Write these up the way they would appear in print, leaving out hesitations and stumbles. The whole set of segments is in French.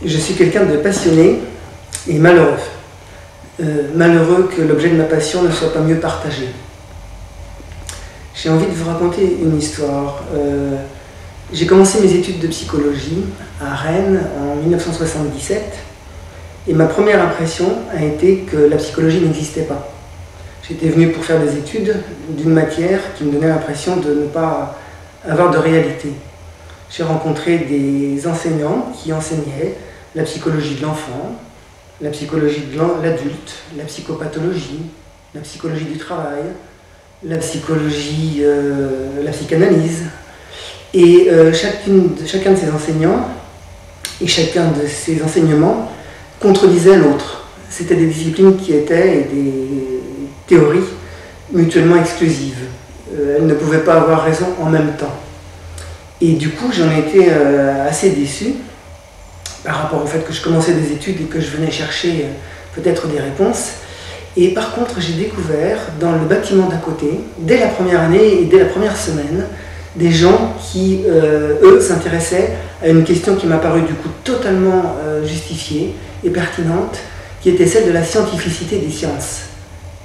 Je suis quelqu'un de passionné et malheureux. Malheureux que l'objet de ma passion ne soit pas mieux partagé. J'ai envie de vous raconter une histoire. J'ai commencé mes études de psychologie à Rennes en 1977 et ma première impression a été que la psychologie n'existait pas. J'étais venu pour faire des études d'une matière qui me donnait l'impression de ne pas avoir de réalité. J'ai rencontré des enseignants qui enseignaient la psychologie de l'enfant, la psychologie de l'adulte, la psychopathologie, la psychologie du travail, la psychologie, la psychanalyse. Et chacun de ces enseignants et chacun de ces enseignements contredisait l'autre. C'était des disciplines qui étaient des théories mutuellement exclusives. Elles ne pouvaient pas avoir raison en même temps. Et du coup, j'en étais assez déçu par rapport au fait que je commençais des études et que je venais chercher peut-être des réponses. Et par contre, j'ai découvert dans le bâtiment d'à côté, dès la première année et dès la première semaine, des gens qui, eux, s'intéressaient à une question qui m'a paru du coup totalement justifiée et pertinente, qui était celle de la scientificité des sciences.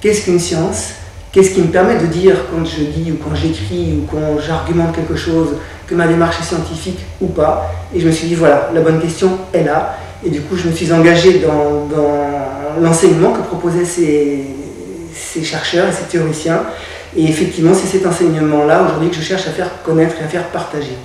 Qu'est-ce qu'une science? Qu'est-ce qui me permet de dire quand je dis ou quand j'écris ou quand j'argumente quelque chose que ma démarche est scientifique ou pas? Et je me suis dit voilà, la bonne question est là. Et du coup je me suis engagé dans l'enseignement que proposaient ces chercheurs et ces théoriciens. Et effectivement c'est cet enseignement-là aujourd'hui que je cherche à faire connaître et à faire partager.